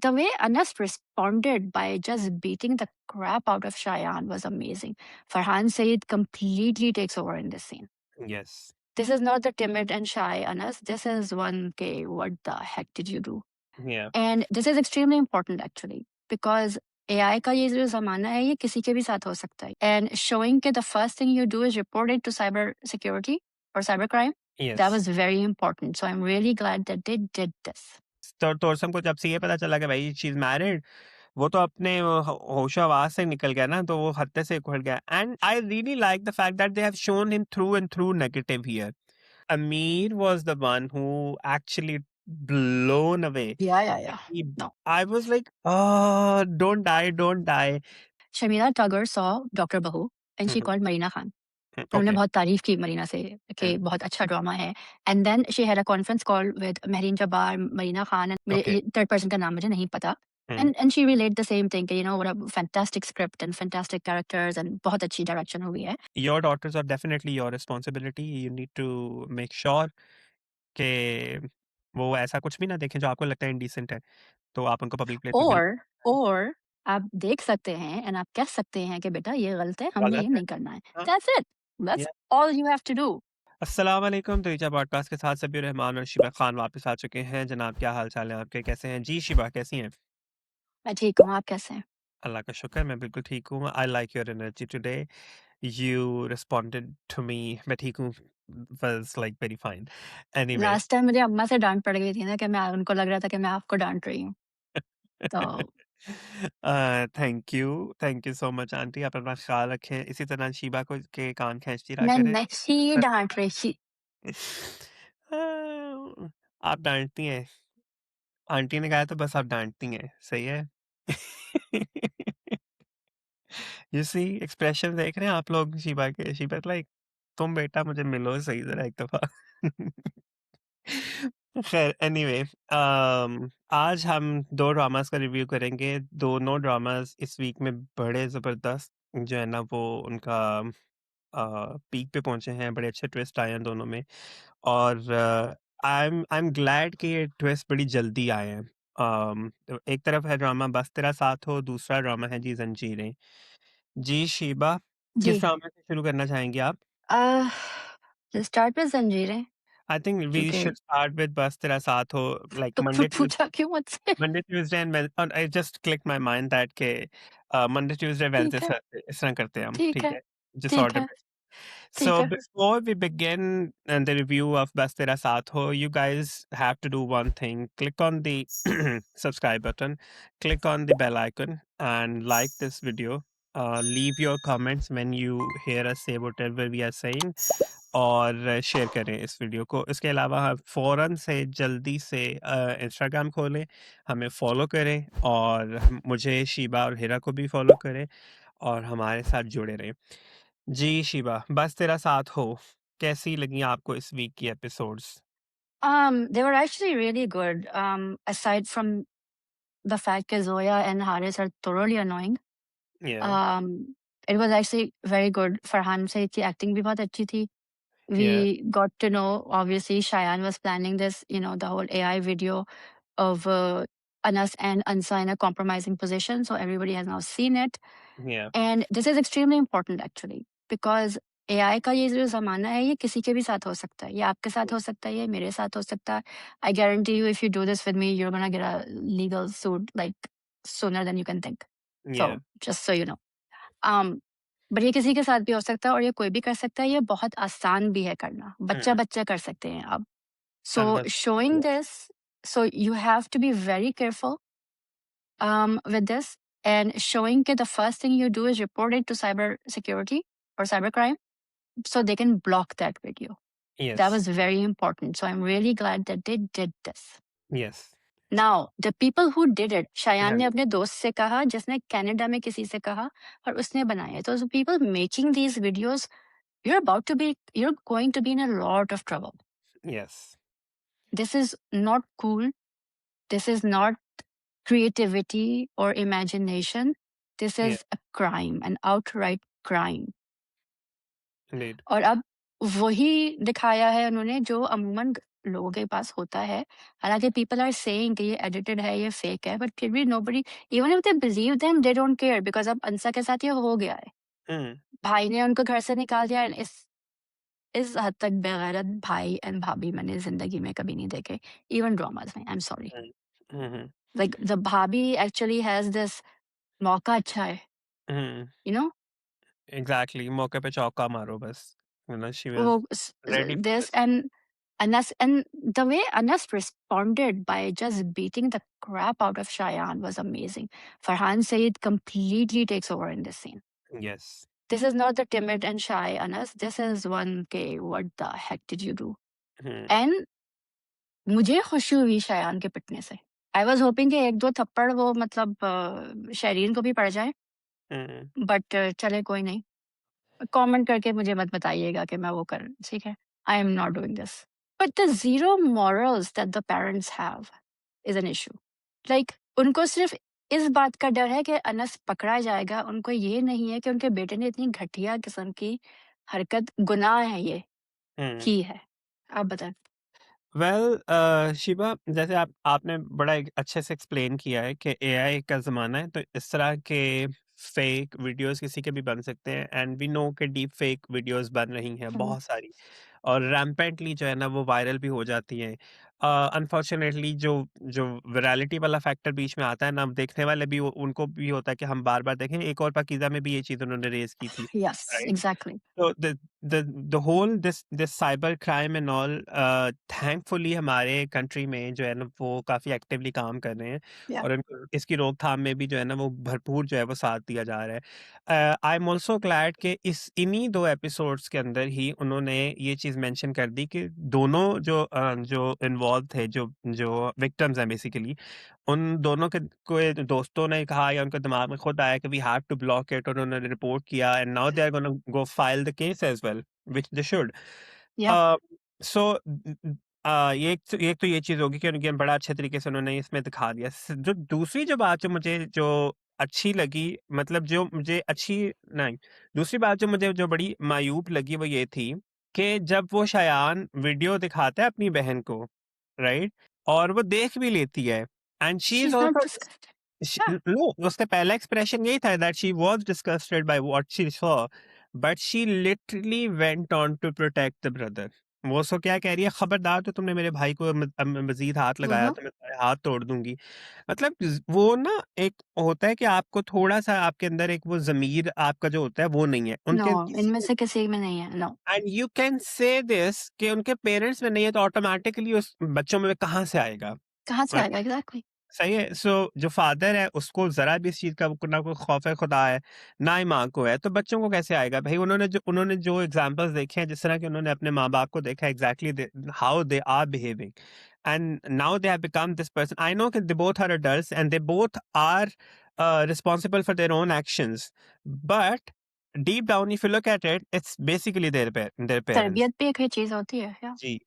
the way Anas responded by just beating the crap out of Shayan was amazing. Farhan Saeed completely takes over in this scene. Yes. This is not the timid and shy Anas. This is one, okay, what the heck did you do? Yeah. And this is extremely important actually because AI का ये जो ज़माना है ये किसी के भी साथ हो सकता है. And showing that the first thing you do is report it to cyber security or cybercrime, that Yes. was very important. So I'm really glad that they did this. तो तोरसम को जब से ये पता चला कि भाई शी इज मैरिड, वो तो अपने होशो आवाज से निकल गया ना, तो वो हत्ते से उखड़ गया. And I really like the fact that they have shown him through and through negative here. Amir was the one who actually blown away. Yeah. He, No. I was like, oh, don't die, don't die. Shamila Tagore saw Dr. Bahu and she Mhm. called Marina Khan. उन्होंने Okay. बहुत तारीफ की मरीना से कि Mm. बहुत अच्छा drama है. And then she had a conference call with Mehreen Jabbar, Marina Khan, Okay. Third person का नाम मुझे नहीं पता. Mm. And she relate the same thing कि you know what a fantastic script and fantastic characters and बहुत अच्छी डायरेक्शन हुई है. Your daughters are definitely your responsibility. You need to make sure कि वो ऐसा कुछ भी ना देखें जो आपको लगता है indecent है. तो आप उनको पब्लिक प्लेस में बिल्कुल और आप देख सकते हैं एंड आप कह सकते हैं कि बेटा ये गलत है, हमने गलत ये है. नहीं करना है. हाँ. That's it. That's Yeah. All you have to do. अस्सलाम वालेकुम. तो पॉडकास्ट के साथ सभी रहमान और शिबा खान वापस आ चुके हैं. जनाब, क्या हाल चाल है आपके? कैसे हैं जी? शिबा कैसी हैं? मैं ठीक हूँ, आप कैसे हैं? अल्लाह का शुक्र, मैं बिल्कुल ठीक हूँ. I like your energy today. You responded to me, मैं ठीक हूँ, was like very fine. Anyway. Last time मुझे अम्मा से डांट पड़ गई थी ना कि मैं उनको लग रहा था कि मैं आपको डांट रही हूँ. तो thank you so much aunty. आप अपना ख्याल रखें. इसी तरह शिबा को के कान खींचती रहा मैं करें. नहीं डांट रही थी. आप डांटती हैं. आंटी ने कहा तो बस आप डांटती हैं. सही है. यू सी एक्सप्रेशन देख रहे हैं आप लोग शिबा के. शिबा लाइक, तुम बेटा मुझे मिलो सही जरा एक दफा. खैर एनीवे, आज हम दो ड्रामास का रिव्यू करेंगे. दोनों ड्रामास इस वीक में बड़े जबरदस्त जो है ना वो उनका पीक पे पहुंचे हैं. बड़े अच्छे ट्विस्ट आए हैं दोनों में. और आई एम ग्लैड कि ये ट्विस्ट बड़ी जल्दी आए हैं. तो एक तरफ है ड्रामा बस तेरा साथ हो, दूसरा ड्रामा है जी जंजीरें. जी शिबा, किस जी. ड्रामा से शुरू करना चाहेंगे आप? स्टार्ट में जंजीरें. आई थिंक वी क्योंकि शुड स्टार्ट विद बस तेरा साथ हो. लाइक तो पूछा क्यों मुझसे? Monday, Tuesday and Wednesday. I just clicked my mind that के Monday, Tuesday, Wednesday ठीक है. इस तरह करते हैं हम. ठीक ठीक है. है? Just ठीक order है. it. So ठीक है. before we begin the review of Bas Tera Saath Ho, you guys have to do one thing. Click on the subscribe button, click on the bell icon, and like this video. Leave your comments when you hear us say whatever we are saying. और share करें इस video को. इसके अलावा आप फ़ौरन से जल्दी से इंस्टाग्राम खोलें, हमें फ़ॉलो करें और मुझे शिबा और हिरा को भी फ़ॉलो करें और हमारे साथ जुड़े रहें. जी शिबा, बस तेरा साथ हो, कैसी लगी आपको इस वीक की episodes? They were actually really good. Aside from the fact that Zoya and Haris are thoroughly annoying, या, um, it was actually very good. Farhan Said की acting भी बहुत अच्छी थी. या, We got to know, obviously, Shayan was planning this, you know, the whole AI video of Anas and Ansa in a compromising position. So everybody has now seen it. या, And this is extremely important actually, because AI का ये जो ज़माना है ये किसी के भी साथ हो सकता है. ये आपके साथ हो सकता है, ये मेरे साथ हो सकता है. I guarantee you if you do this with me, you're gonna get a legal suit like sooner than you can think. या, So just so you know. But ये किसी के साथ भी हो सकता है और ये कोई भी कर सकता है. ये बहुत आसान भी है करना. हुँ, बच्चा-बच्चा कर सकते हैं आप. So and that's showing this, so you have to be very careful with this, and showing that the first thing you do is report it to cyber security or cybercrime so they can block that video. That yes, was very important. So I'm really glad that they did this. Yes, Now, the people who did it, Shayan हाँ, ने अपने दोस्त से कहा, जिसने Canada में किसी से कहा और उसने बनाया. So the people making these videos, you're going to be in a lot of trouble. Yes, This is not cool. This is not creativity or imagination. This या, is a crime, an outright crime. Indeed, और अब वही दिखाया है उन्होंने जो अमूमन लोगों के पास होता है। हालाँकि पीपल आर सेइंग कि ये एडिटेड है, ये फेक है, बट फिर भी nobody, even if they believe them, they don't care, because अब अंसा के साथ ये हो गया है। हुँ, भाई ने उनको घर से निकाल दिया, एंड इस हद तक बेगैरत भाई एंड भाभी मैंने ज़िंदगी में कभी नहीं देखे, इवन ड्रामास में। आई am sorry. Hmm, hmm, hmm, like the भाभी एक्चुअली हैज़ दिस, मौका अच्छा है, हुँ, यू नो? एग्ज़ैक्टली मौके पे चौका मारो बस, शी वाज़ वो ready for this this. and the way Anas responded by just beating the crap out of Shayan was amazing. Farhan Saeed completely takes over in this scene. Yes. This is not the timid and shy Anas. This is one, okay, what the heck did you do? Hmm, And मुझे खुशी हुई शायान के पिटने से। I was hopping कि 1-2 थप्पड़ वो मतलब शरीन को भी पड़ जाए, हुँ, बट चले कोई नहीं। कमेंट करके मुझे मत बताइएगा कि मैं वो कर, ठीक है? I am not doing this. But the zero morals that the parents have is an issue. Like उनको सिर्फ़ इस बात का डर है कि अनस पकड़ा जाएगा, उनको ये नहीं है कि उनके बेटे ने इतनी घटिया किस्म की हरकत, गुनाह है ये, हुँ। की है। आप बताएँ? वेल शिवा, जैसे आपने बड़ा एक अच्छे से एक्सप्लेन किया है कि एआई का ज़माना है, तो इस तरह के फेक वीडियोस किसी के भी बन सकते हैं, एंड वी नो कि डीप फेक वीडियोस बन रही हैं हुँ, बहुत सारी, और रैम्पेंटली जो है ना वो वायरल भी हो जाती हैं। अनफॉर्चुनेटली जो जो वायरलिटी वाला फैक्टर बीच में आता है ना, देखने वाले भी उनको भी होता है कि हम बार बार देखें। एक और पाकीज़ा में भी ये चीज़ उन्होंने रेज की थी, यस, राइट? एग्ज़ैक्टली। तो the whole this cyber crime and all, thankfully हमारे कंट्री में जो है ना वो काफ़ी एक्टिवली काम कर रहे हैं, या और इनको इसकी रोकथाम में भी जो है ना वो भरपूर जो है वो साथ दिया जा रहा है। आई एम ऑल्सो ग्लैड कि इस इन्हीं 2 एपिसोड्स के अंदर ही उन्होंने ये चीज़ मेंशन कर दी कि दोनों जो इन्वॉल्व थे, जो विक्टिम्स हैं बेसिकली, उन दोनों के कोई दोस्तों ने कहा या उनके दिमाग में खुद आया कि we have to block it, और उन्होंने रिपोर्ट किया, and now they are gonna go file the case as well, which they should. या अ, सो ये एक तो ये चीज़ होगी कि उनके बड़ा अच्छे तरीके से उन्होंने इसमें दिखा दिया। जो दूसरी जो बात जो अच्छी लगी, मतलब जो मुझे अच्छी नहीं, दूसरी बात जो मुझे जो बड़ी मायूब लगी वो ये थी कि जब वो शायान वीडियो दिखाता है अपनी बहन को, राइट? और वो देख भी लेती है, and she she is is not also disgusted. Yeah, no, उसका पहला एक्सप्रेशन यही था that she was disgusted by what she saw, but she literally went on to protect the brother. वो उसको क्या कह रही है, खबरदार तो तुमने मेरे भाई को मज़ीद हाथ हुँ, लगाया हुँ। तो मैं तुम्हारे हाथ तोड़ दूँगी। मतलब वो ना एक होता है कि आपको थोड़ा-सा आपके अंदर एक वो ज़मीर आपका जो होता है वो नहीं है। नो, उनके इनमें किसी से किसी में नहीं है, no. And you can say this कि उनके पेरेंट्स में नहीं है, तो ऑटोमैटिकली उस बच्चों में कहाँ से आएगा? कहाँ से आएगा एग्ज़ैक्टली। सही है। सो जो फादर है उसको ज़रा भी इस चीज़ का ना कोई खौफ़ खुदा है, ना ही माँ को है, तो बच्चों को कैसे आएगा? भई उन्होंने जो एग्ज़ाम्पल्स देखे हैं, जिस तरह के उन्होंने अपने माँ-बाप को देखा है, exactly they how they are behaving, and now they have become this person. I know कि they both are adults and they both are responsible for their own actions, but deep down if you look at it, it's basically their parents. तरबियत भी एक ही चीज़ होती है, या जी,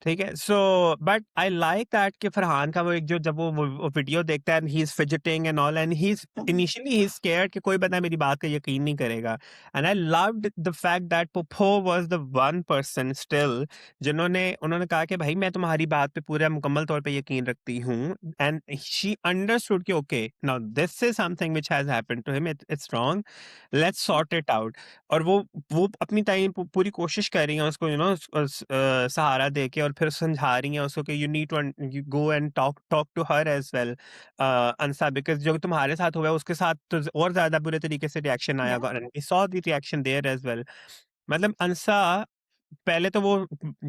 ठीक है। So but I like that कि फरहान का वो एक जो जब वो वीडियो देखता है, and he is fidgeting and all, and hmm, initially he is scared कि कोई बंदा मेरी बात का यकीन नहीं करेगा, and I loved the fact that Puppo was the one person still उन्होंने कहा कि भाई मैं तुम्हारी बात पे पूरा मुकम्मल तौर पे यकीन रखती हूँ, एंड शी अंडरस्टूड कि okay, now this is something which has happened to him, it's wrong, let's sort it out. और वो अपनी टाइम पूरी कोशिश कर रही हैं उसको सहारा दे के, और फिर समझा रही हैं उसको कि you need to you go and talk talk to her as well, Ansa, because जो तुम्हारे साथ हुआ है उसके साथ तो और ज़्यादा बुरे तरीके से रिएक्शन आया या होगा, and we saw the reaction there as well. मतलब अंसा पहले तो वो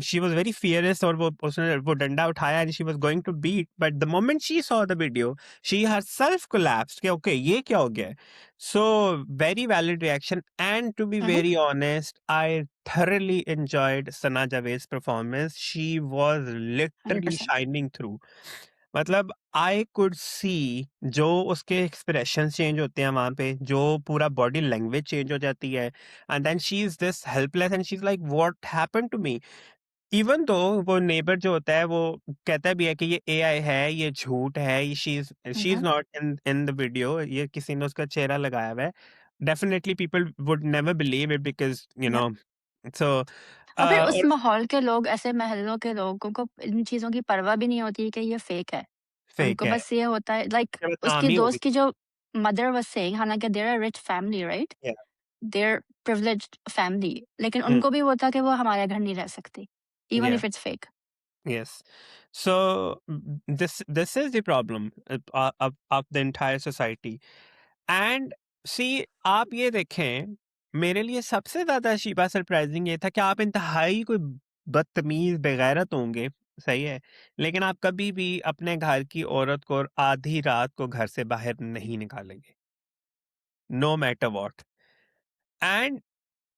शी वाज़ वेरी फियरलेस, और वो उसने वो डंडा उठाया and she was going to beat, but the moment she saw the video, she herself collapsed कि ओके ये क्या हो गया है? So very valid reaction, and to be hmm, hmm, very honest, I thoroughly enjoyed Sana Javed's performance. She was literally 100%। shining through. मतलब I could see जो उसके expressions change होते हैं वहां पे, जो पूरा बॉडी लैंग्वेज चेंज हो जाती है, and then she is this helpless and she is like what happened to me. Even though वो नेबर जो होता है वो कहता भी है कि ये एआई है, ये झूठ है, ये hmm, she is hmm, not in in the video, ये किसी ने उसका चेहरा लगाया हुआ है। Definitely people would never believe it because yeah so और फिर उस और माहौल के लोग, ऐसे महल्लों के लोगों को इन चीज़ों की परवाह भी नहीं होती कि ये फेक है। फेक उनको है, बस ये होता है, लाइक ये उसकी बदनामी होगी। दोस्त की जो मदर वाज़ सेइंग, हालाँकि they are a rich family right? या दे आर प्रिविलेज्ड फैमिली, लेकिन हुँ, उनको भी वो था कि वो हमारे घर नहीं रह सकती, इवन या if it's fake. yes. So this is the problem of the entire society. And see, आप ये देखें, मेरे लिए सबसे ज़्यादा शिबा सरप्राइज़िंग ये था कि आप इंतहाई कोई बदतमीज़, बेगैरत होंगे, सही है, लेकिन आप कभी भी अपने घर की औरत को आधी रात को घर से बाहर नहीं निकालेंगे, no matter what. And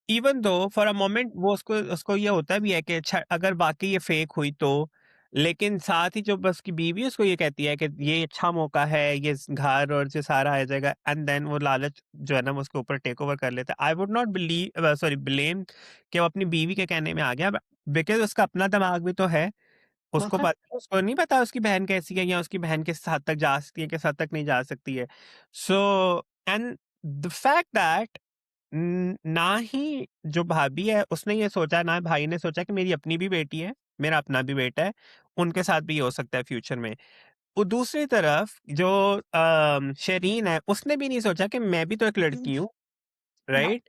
even though for a moment वो उसको उसको ये होता भी है कि अच्छा अगर वाकई ये फेक हुई तो, लेकिन साथ ही जो बस की बीवी उसको ये कहती है कि ये अच्छा मौका है, ये घर और जो सारा आ जाएगा, एंड देन वो लालच जो है ना वो उसके ऊपर टेक ओवर कर लेता है। I would not believe, sorry, blame कि वो अपनी बीवी के कहने में आ गया, बिकॉज उसका अपना दिमाग भी तो है। होता उसको नहीं पता उसकी बहन कैसी है या उसकी बहन किस हद तक जा सकती है, किस हद तक नहीं जा सकती है। So and the fact that ना ही जो भाभी है उसने ये सोचा, ना भाई ने सोचा कि मेरी अपनी भी बेटी है, मेरा अपना भी बेटा है, उनके साथ भी ये हो सकता है फ्यूचर में। वो दूसरी तरफ जो शरीन है उसने भी नहीं सोचा कि मैं भी तो एक लड़की हूँ, no. Right?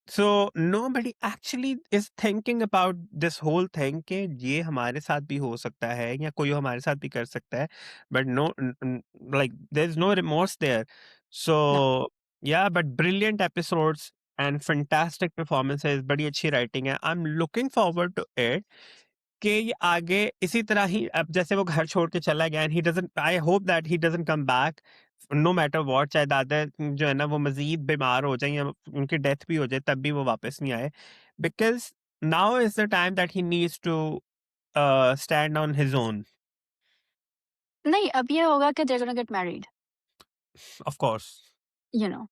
So nobody actually is thinking about this whole thing कि ये हमारे साथ भी हो सकता है या कोई हमारे साथ भी कर सकता है, but no, like there is no remorse there. So no. Yeah but brilliant episodes and fantastic performances, बड़ी अच्छी राइटिंग है, I am looking forward to it कि ये आगे इसी तरह ही, अब जैसे वो घर छोड़ के चला गया and he doesn't, I hope that he doesn't come back no matter what, चाहे दादा जो है ना वो मजीद बीमार हो जाए या उनकी डेथ भी हो जाए तब भी वो वापस नहीं आए, because now is the time that he needs to stand on his own. नहीं, अब ये होगा कि they are gonna get married, of course. You know,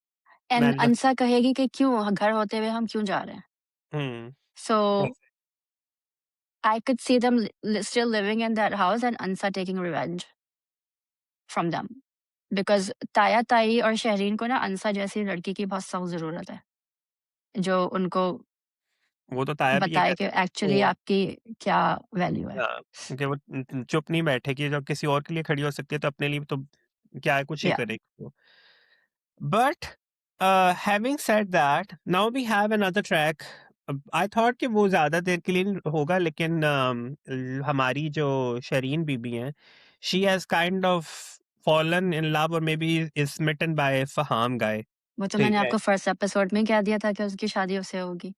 and मैंने अंसा कहेगी कि क्यों घर होते हुए हम क्यों जा रहे हैं? हम्म सो I could see them still living in that house and Ansa taking revenge from them. Because ताया ताई और शहरीन को ना अंसा जैसी लड़की की बहुत सख्त ज़रूरत है, जो उनको वो तो ताया भी ये बताए कि कहती है एक्चुअली वो, आपकी क्या वैल्यू है। हाँ, कि वो चुप नहीं बैठेगी, जब किसी और के लिए खड़ी हो सकती है तो अपने लिए तो क्या है, कुछ ही या करेगी वो। But having said that, now we have another track. I thought कि वो ज़्यादा देर के लिए नहीं होगा, लेकिन हमारी जो शरीन बीबी हैं, she has kind of fallen in love or maybe is smitten by फहाम guy. वो तो ठीक मैंने है। आपको फर्स्ट एपिसोड में कह दिया था कि उसकी शादी उससे होगी।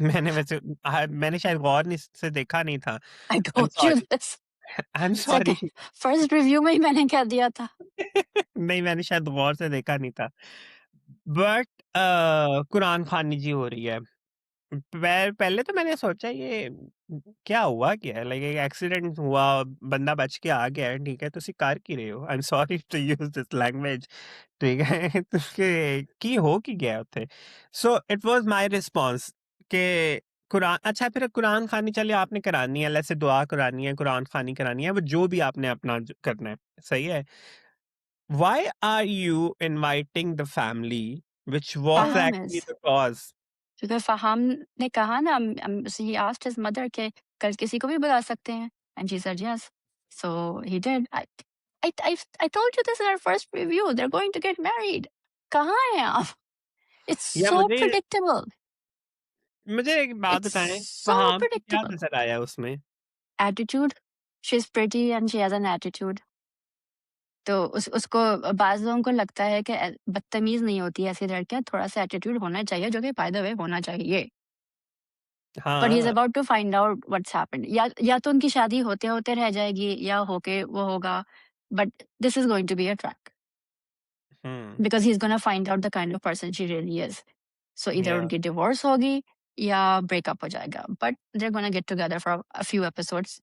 मैंने वैसे मैंने शायद गौर नहीं से देखा नहीं था। I I am told you sorry. This I am second, sorry. First review में ही मैंने कह दिया था। नहीं, मैंने शायद गौर से देखा नहीं था। बट कुरान खानी जी हो रही है। पहले तो मैंने सोचा ये क्या हुआ क्या है, लाइक एक एक्सीडेंट हुआ, बंदा बच के आ गया है, ठीक है, ਤੁਸੀਂ कर की रहे हो, I am sorry to use this language, ठीक है। तो की हो की गया उथे। So it was my response के कुरान, अच्छा फिर कुरान खानी चलिए आपने करानी है, अल्लाह से दुआ करानी है, कुरान खानी करानी है, वो जो भी आपने अपना करना है, सही है। Why are you inviting the family which was Faham actually is, the cause? क्योंकि फ़हाम ने कहा ना, ही आस्क्ड हिज मदर कि कल किसी को भी बुला सकते हैं, and she said yes, so he did. I told you this in our first review, they are going to get married. कहाँ हैं आप? इट्स या सो मुझे प्रेडिक्टेबल, मुझे एक बात इट्स बताएँ, सो फ़हाम को क्या प्रेडिक्टेबल। नज़र आया उसमें? Attitude, she is pretty and she has an attitude. तो उसको बाज़ लोगों को लगता है कि बदतमीज़ नहीं होती ऐसी लड़कियाँ, थोड़ा-सा एटीट्यूड होना चाहिए, जो कि बाय द वे होना चाहिए। बट ही इज़ हाँ, about to find out what's happened, या तो उनकी शादी होते-होते रह जाएगी या होके वो होगा, but this is going to be a track, hmm, because he is gonna find out the kind of person she really is. So either या उनकी डिवोर्स होगी या ब्रेकअप हो जाएगा, but they are gonna get together for a few episodes,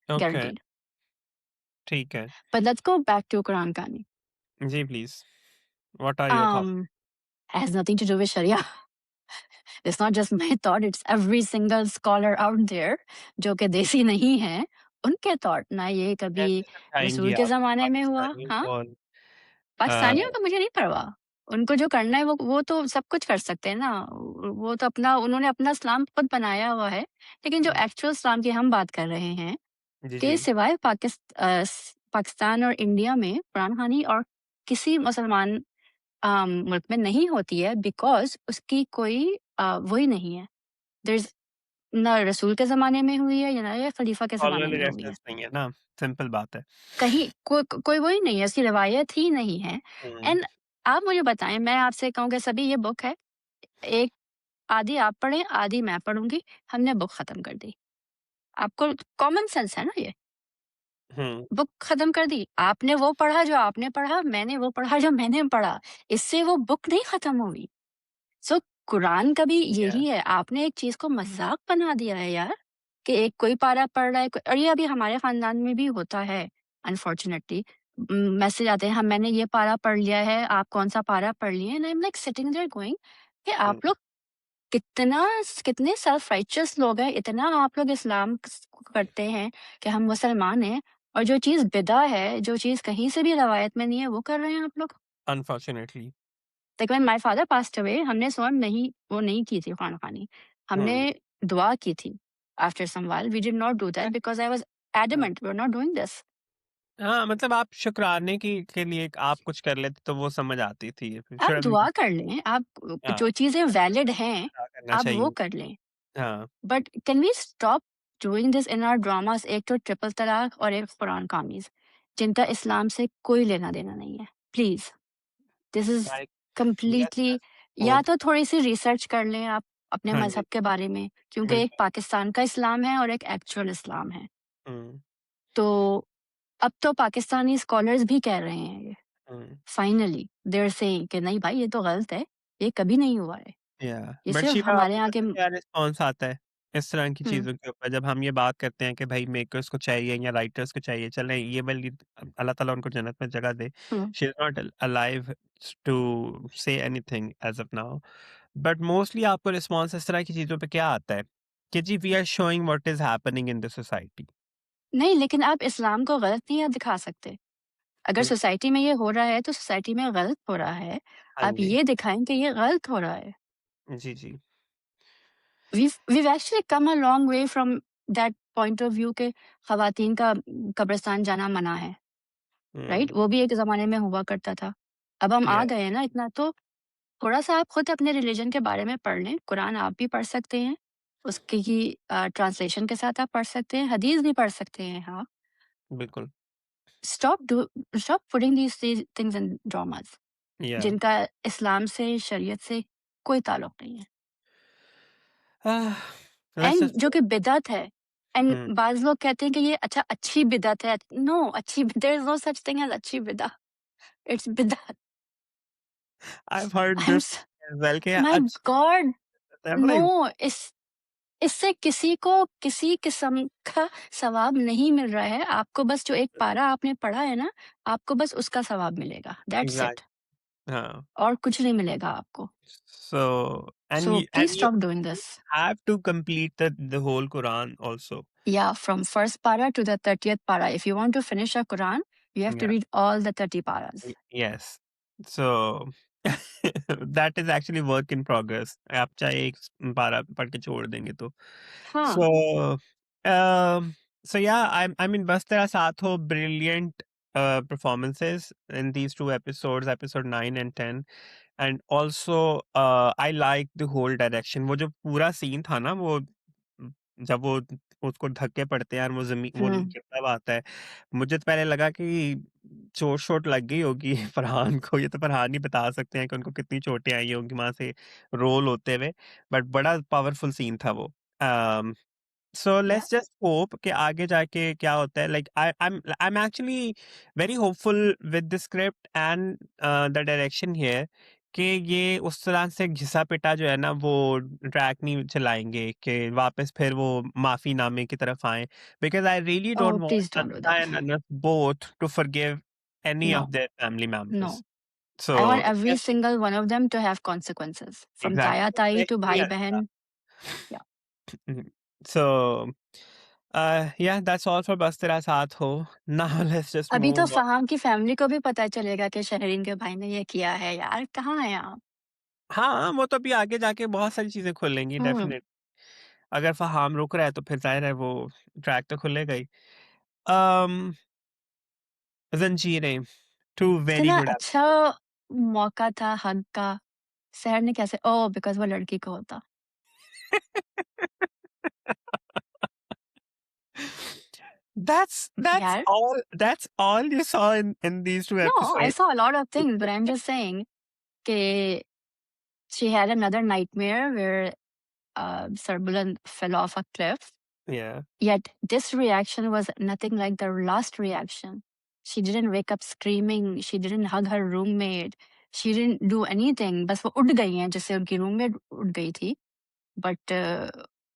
okay, guaranteed. ठीक है। But let's go back to कुरान कहानी। जी, please, what are your thoughts? um has nothing to do with sharia. It's not just my thought, it's every single scholar out there जो कि देसी नहीं है, उनके थॉट ना, ये कभी कैसे समझाएँगी रसूल के आप ज़माने में हुआ, पाकिस्तानियों हाँ? को? अ, पाकिस्तानियों का मुझे नहीं परवाह। उनको जो करना है वो तो सब कुछ कर सकते हैं ना। वो तो अपना उन्होंने अपना इस्लाम खुद बनाया हुआ है। लेकिन जो हुँ। एक्चुअल इस्लाम की हम बात कर रहे हैं, जी, कि जी। सिवाय पाकिस्तान और इंडिया में कुरान खानी और किसी मुसलमान मुल्क में नहीं होती है, बिकॉज़ उसकी कोई वो ही नहीं है। देयर इज़ ना रसूल के ज़माने में हुई है, या ना ये खलीफा के ज़माने स्कॉलरली में हुई है। रेफरेंस नहीं है ना, सिंपल बात है। कहीं कोई वो ही नहीं है, उसकी रिवायत ही नहीं है। हुँ। एंड आप मुझे बताएँ, मैं आपसे कहूँ कि सभी ये बुक है, एक आधी आप पढ़ें, आधी मैं पढ़ूँगी, हमने बुक खत्म कर दी। आपको कॉमन सेंस है ना ये? हुँ। बुक खत्म कर दी। आपने वो पढ़ा जो आपने पढ़ा, मैंने वो पढ़ा जो मैंने पढ़ा। इससे वो बुक नहीं खत्म हुई। सो कुरान का भी या यही है, आपने एक चीज़ को मज़ाक बना दिया है यार, कि एक कोई पारा पढ़ रहा है और ये अभी हमारे ख़ानदान में भी होता है अनफॉर्च्युनेटली। मैसेज आते हैं, हम मैंने ये पारा पढ़ लिया है, आप कौन-सा पारा पढ़ लिए? And I am like sitting there going कि हुँ, आप लोग कितने सेल्फ राइचियस लोग हैं, इतना आप लोग इस्लाम करते हैं कि हम मुसलमान हैं, और जो चीज़ बिदा है, जो चीज़ कहीं से भी रवायत में नहीं है, वो कर रहे हैं आप लोग। Unfortunately. Like when my father passed away, हमने स्वयं नहीं वो नहीं की थी खाना खानी। हमने हुँ। दुआ की थी। After some while we did not do that because I was हाँ। Adamant we are not doing this. हाँ, मतलब आप शुक्राने की के लिए आप कुछ कर लेते तो वो समझ आती थी। आप शुड दुआ कर लें, आप हाँ, जो चीज़ें वैलिड हैं, अदा करना आप वो चाहिए। कर लें। हाँ, but can we stop doing this in our dramas? एक तो ट्रिपल तलाक और एक कुरान कामीज़, जिनका इस्लाम से कोई लेना-देना नहीं है। Please, this is like yes, completely. Yes, या होप तो थोड़ी-सी रिसर्च कर लें आप अपने हाँ जी, मज़हब के बारे में, क्योंकि एक बिल्कुल। पाकिस्तान का इस्लाम है और एक एक्चुअल इस्लाम है। हुँ, तो अब तो पाकिस्तानी स्कॉलर्स भी कह रहे हैं ये, हुँ। फाइनली दे आर सेइंग कि नहीं भाई, ये तो गलत है, ये कभी नहीं हुआ है। या ये बट सिर्फ़ शिवा हमारे आपको यहाँ के पता है क्या रिस्पॉन्स आता है इस तरह की हुँ, चीज़ों के ऊपर जब हम ये बात करते हैं कि भाई मेकर्स को चाहिए या राइटर्स को चाहिए चलें ये वाली अल्लाह ताला उनको जन्नत में जगह दे हुँ। She is not alive to say anything as of now but mostly आपको रिस्पॉन्स इस तरह की चीज़ों पे क्या आता है कि जी we are showing what is happening in the society. नहीं, लेकिन आप इस्लाम को गलत नहीं दिखा सकते। अगर सोसाइटी में ये हो रहा है, तो सोसाइटी में गलत हो रहा है। हाँ आप जी। ये दिखाएँ कि ये गलत हो रहा है। जी जी। we've actually come a long way from that point of view कि ख़वातीन का कब्रिस्तान जाना मना है, राइट? हम्म। वो भी एक ज़माने में हुआ करता था। अब हम या आ गए हैं ना इतना, तो थोड़ा-सा आप खुद अपने रिलिजन के बारे में पढ़ लें। कुरान आप भी पढ़ सकते हैं, उसकी ट्रांसलेशन के साथ आप पढ़ सकते हैं, हदीस भी पढ़ सकते हैं, हाँ। बिल्कुल। Stop do stop putting these things in dramas, या जिनका इस्लाम से, शरीयत से कोई ताल्लुक नहीं है। लेट्स एंड जस्ट जो कि बिदअत है, एंड हम्म। बाज़ लोग कहते हैं कि ये अच्छा अच्छी बिदअत है। नो, अच्छी there is no such thing as अच्छी बिदअत, इट्स बिदअत। I have heard I am this स एज वेल कि माय अच्छा गॉड, नो, लाइक इस इससे किसी को किसी किस्म का सवाब नहीं मिल रहा है। आपको बस जो एक पारा आपने पढ़ा है ना, आपको बस उसका सवाब मिलेगा, दैट्स इट। एग्जैक्ट हाँ। और कुछ नहीं मिलेगा आपको। So so and please you stop doing you this. have to complete the whole Quran also. Yeah, from first para to the 30th para. If you want to finish a Quran, you have to Yeah. read all the 30 paras. Yes. So that is actually work in progress. आप चाहे एक पारा पढ़ के छोड़ देंगे तो. हाँ। So so yeah, I mean बस तेरा साथ हो brilliant performances in these two episodes, episode 9 and 10. And also I like the whole direction वो जो पूरा सीन था ना वो जब वो उसको धक्के पड़ते हैं और वो जमीन वो हुँ। गिरता हुआ आता है मुझे तो पहले लगा कि चोट शोट लग गई होगी फरहान को ये तो फरहान ही बता सकते हैं कि उनको कितनी चोटें आई होंगी वहां से रोल होते हुए बट बड़ा पावरफुल सीन था वो So या let's just hope कि आगे जाके क्या होता है like I'm actually very hopeful with the script and the direction here कि ये उस तरह से घिसा पिटा जो है ना वो ट्रैक नहीं चलाएंगे कि वापस फिर वो माफीनामे की तरफ आए because I really oh don't want please don't do Ansa that. and Anas both to forgive any no, of their family no. members I so want every single one of them to have consequences, from exactly ताया-ताई मैं टू यही भाई-बहन। या Mhm. So, Yeah, that's all for बस तेरा साथ हो. Now let's just अभी तो move on. फ़हाम की फैमिली को भी पता चलेगा कि शहरीन के भाई ने ये किया है यार, कहाँ हैं आप? हाँ, वो तो अभी आगे जाके बहुत सारी चीज़ें खुलेंगी हुँ, डेफ़िनेट. अगर फ़हाम रुक रहा है तो फिर ज़ाहिर है वो ट्रैक तो खुलेगा ही. अम, ज़ंजीरें, 2 वेरी इतना गुड अच्छा एपिसोड. मौका था हग का, सहर ने कैसे ओह! बिकॉज़ वो लड़की को होता। That's यार all you saw in these 2 no I episodes. Saw a lot of things but I am just saying कि she had another nightmare where Sarbulan fell off a cliff. Yeah, Yet this reaction was nothing like the last reaction. She didn't wake up screaming. She didn't hug her roommate. She didn't do anything. बस वो उठ गई हैं जैसे उनकी roommate उठ गई थी. बट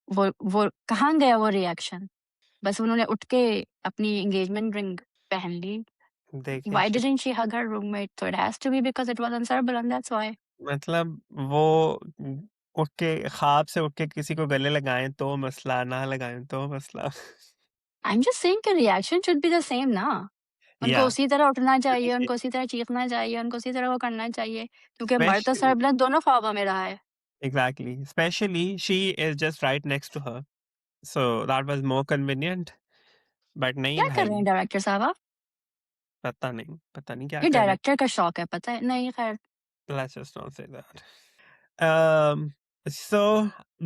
वो कहाँ गया वो रिएक्शन? बस उन्होंने उठ के अपनी एंगेजमेंट रिंग पहन ली. देखिए Why shit. didn't she hug her roommate? So it has to be because it was on Sarbulan. That's why. मतलब वो उठ के ख्वाब से उठ के किसी को गले लगाएँ तो मसला, ना लगाएँ तो मसला. I'm just saying कि reaction should be the same ना. उनको Yeah, उसी तरह उठना चाहिए, देखिए उनको उसी तरह चीखना चाहिए, उनको उसी तरह वो करना चाहिए, क्योंकि मर्द तो स्पेशली सरबलंद दोनों ख्वाबों में रहा है। Exactly. Especially she is just right next to her. So that was more convenient. But नहीं क्या कर रहे भाई, हैं डायरेक्टर साहब आप? पता नहीं क्या ये कर रहे डायरेक्टर का शौक है, पता है? नहीं खैर, हैं. Let's just not say that. Um, so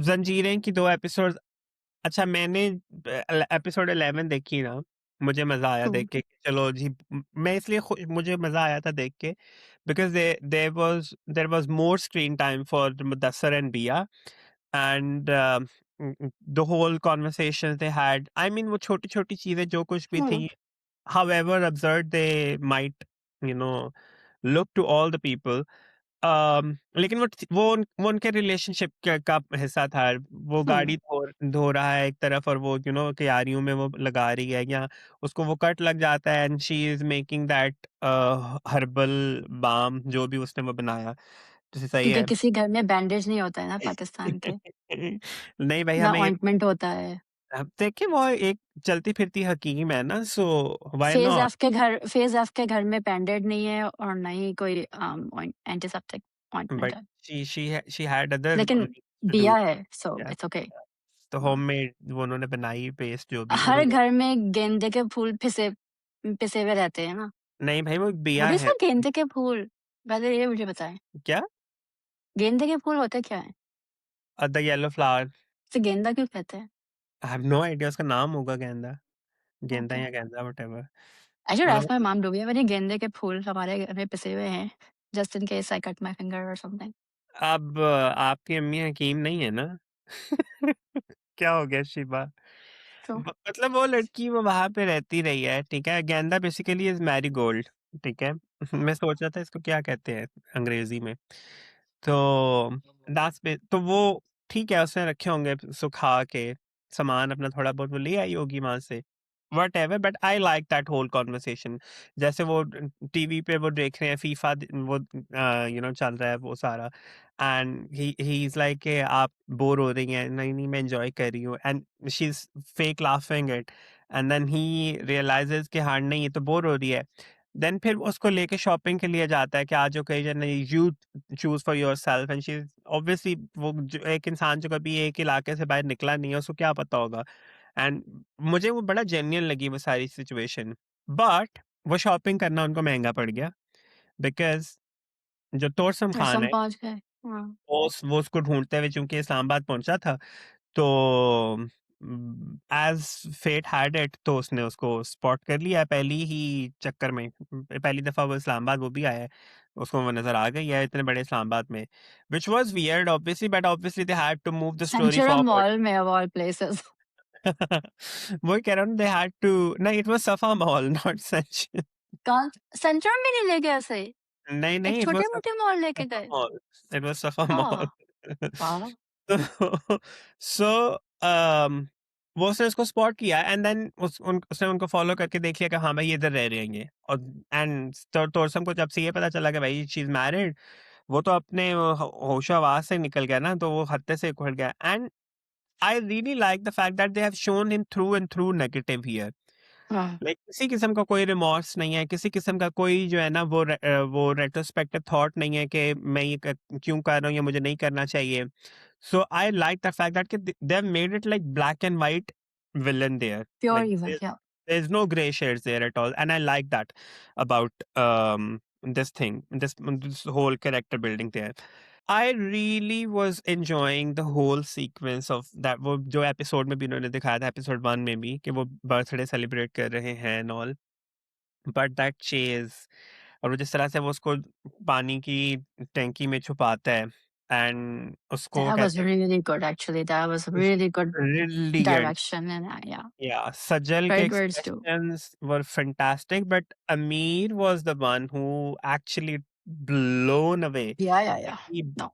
जंजीरें की 2 एपिसोड्स. अच्छा मैंने एपिसोड 11 देखी ना, मुझे मज़ा आया हुँ, देख के कि चलो जी. मैं इसलिए मुझे मज़ा आया था देख के because there was more screen time for Mudassar and Bia. And the whole conversations they had, I mean वो छोटी-छोटी चीज़ें जो कुछ भी हुँ, थी, however absurd they might, you know, look to all the people. लेकिन वो उनके रिलेशनशिप का हिस्सा था. वो हुँ, गाड़ी धो रहा है एक तरफ और वो क्यारियों में वो लगा रही है, या उसको वो कट लग जाता है and she is making that herbal balm जो भी उसने वो बनाया. जैसे सही क्योंकि है. किसी घर में बैंडेज नहीं होता है ना पाकिस्तान के, नहीं भाई ना हमें ये ऑइंटमेंट होता है। अब देखिए वो एक चलती फिरती हकीम है ना, so why not. Phase F के घर में बैंडेड नहीं है और ना ही कोई एंटीसेप्टिक ऑइंटमेंट बट है। शी हैड अदर लेकिन टू डू. बिया है, सो इट्स ओके। तो हाँ, होममेड वो उन्होंने बनाई पेस्ट जो भी हर उन्होंने. घर में गेंदे के फूल पिसे हुए रहते हैं ना। नहीं भाई वो बिया व्हाट इज़ है. अ गेंदे के फूल? पहले ये मुझे बताएँ। क्या? गेंदे के फूल होते क्या हैं? The yellow flower. इसे गेंदा क्यों कहते हैं? आई हैव नो आइडिया, उसका नाम होगा गेंदा. गेंदा ओके। या गेंदा व्हाटएवर. आई शुड मतलब ask my mom do we have any गेंदे के फूल हमारे घर में पिसे हुए हैं, just in case I cut my finger और समथिंग। अब आपकी अम्मी हकीम नहीं है ना. क्या हो गया शिबा. सो मतलब वो लड़की वो वहां पे रहती रही है, ठीक है. गेंदा बेसिकली इज मैरीगोल्ड, ठीक है. मैं सोच रहा था इसको क्या कहते हैं अंग्रेजी में. तो दास पे तो वो ठीक है, उसने रखे होंगे सुखा के सामान अपना, थोड़ा बहुत वो ले आई होगी वहां से. Whatever, but I like that whole conversation. जैसे वो टीवी पे वो देख रहे हैं फीफा, वो चल रहा है वो सारा. एंड ही इज लाइक आप बोर हो रही हैं, नहीं नहीं मैं एंजॉय कर रही हूँ, and she is fake laughing it. And then he realises कि हाँ नहीं ये तो बोर हो रही है. देन फिर वो उसको लेके शॉपिंग के लिए जाता है कि आज ओकेजन है, you choose for yourself. And she obviously वो जो एक इंसान जो कभी एक इलाके से बाहर निकला नहीं है उसको क्या पता होगा. एंड मुझे वो बड़ा जेन्युइन लगी वो सारी सिचुएशन. बट वो शॉपिंग करना उनको महंगा पड़ गया बिकॉज जो तोरसम खान असम है पहुँच गए। हाँ, वो उसको ढूंढते हुए चूंकि इस्लामाबाद पहुंचा था. तो एज फेट हैड इट तो उसने उसको स्पॉट कर लिया पहली ही चक्कर में. पहली दफा वो इस्लामाबाद वो भी आया है, उसको वो नजर आ गई है इतने बड़े इस्लामाबाद में. Which was weird obviously, but obviously they had to move the story Centaurus forward. Mall में ऑफ ऑल प्लेसेस। वही कह रहा हूँ, दे हैड टू. नहीं, it was Safa mall not such. कौन सेंचुरम में नहीं ले गए उसे? नहीं एक नहीं, इट वाज छोटे-मोटे मॉल लेके सफा गए? मॉल. इट वाज सफा ओह! मॉल. वाह! तो सो वो उसने उसको स्पॉट किया एंड देन उसने उनको फॉलो करके देख लिया कि हाँ भाई ये इधर रह रहे हैं ये. और एंड तोरसम को जब से ये पता चला कि भाई शी इज मैरिड, वो तो अपने होशो हवास से निकल गया ना, तो वो हत्ते से उखड़ गया. And I really like the fact that they have shown him through and through negative here. हाँ, लाइक किसी किस्म का कोई रिमॉर्स नहीं है, किसी किस्म का कोई जो है ना वो रेट्रोस्पेक्टिव थॉट नहीं है कि मैं ये क्यों कर रहा हूँ या मुझे नहीं करना चाहिए. So I like the fact that they have made it like black and white villain there. pure Like evil, yeah. there's no gray shades there at all, and I like that about this thing, this whole character building there. I really was enjoying the whole sequence of that वो जो episode में भी उन्होंने दिखाया था episode 1 में भी कि वो बर्थडे सेलिब्रेट कर रहे हैं and all. But that chase और वो जिस तरह से वो उसको पानी की टैंकी में छुपाता है एंड उसको That was कहते हैं really good, actually. That was really good really good. direction, and yeah, Yeah, Sajal ke great words too. expressions were fantastic, but Amir was the one who actually blown away. Yeah, yeah, Like yeah. he No.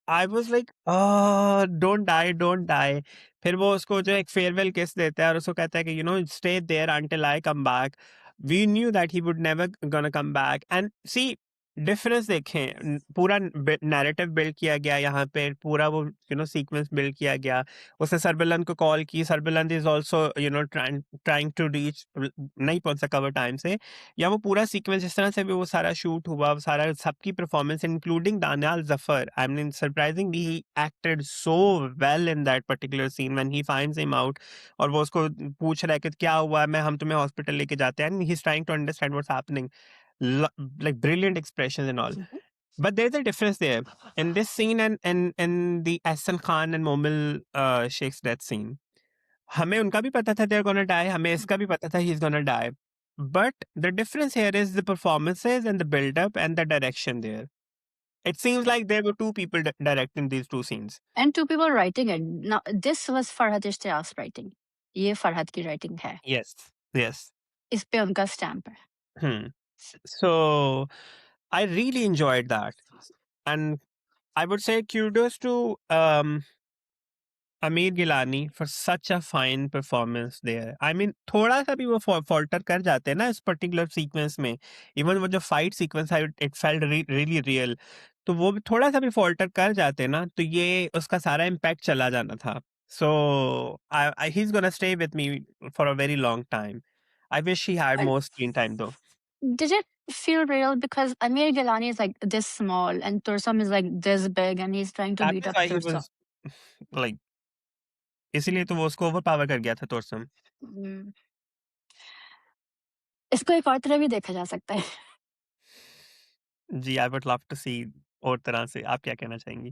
I was like don't die, don't die. फिर वो उसको जो एक farewell किस देता है और उसको कहता है कि stay there until I come back. We knew that he would never gonna come back and see difference देखें. पूरा नैरेटिव बिल्ड किया गया यहाँ पे, पूरा वो सीक्वेंस बिल्ड किया गया. उसने सरबिलन को कॉल की, Sarbuland is also trying to reach, नहीं पहुंच सका वो टाइम से. या वो पूरा सीक्वेंस जिस तरह से भी वो सारा शूट हुआ, वो सारा सबकी performance including Daniyal Zafar. I mean surprisingly he acted so well in that particular scene when he finds him out और वो उसको पूछ रहा है कि क्या हुआ, मैं हम तुम्हें हॉस्पिटल लेके जाते हैं and he is trying to understand what's happening. Like brilliant expressions and all. Mhm. But there's a difference there in this scene and the Ahsan Khan and Momil Sheikh's death scene. हमें उनका भी पता था they're gonna die, हमें इसका भी पता था he's gonna die. But the difference here is the performances and the build-up and the direction there. It seems like there were two people directing these two scenes. And two people writing it. Now, this was Farhad Ishtiaq's writing. ये फरहद की writing है. Yes. Yes. इस पे उनका stamp है. Hmm. So I really enjoyed that. And I would say kudos to Amir Gilani for such a fine performance there. I mean, थोड़ा सा भी वो falter कर जाते हैं ना इस particular sequence में. Even वो जो fight sequence है, it felt really real. तो वो भी थोड़ा सा भी falter कर जाते ना तो ये उसका सारा impact चला जाना था. So he's gonna stay with me for a very long time. I wish he had But more screen time though. did it feel real? Because Amir Gilani is like this small and Tursam is like this big and he's trying to That beat is up why he Tursam. was like इसीलिए तो वो उसको overpower कर गया था तोरसम. Hmm. इसको एक और तरह भी देखा जा सकता है जी, आई वुड लव टू सी और तरह से. आप क्या कहना चाहेंगी?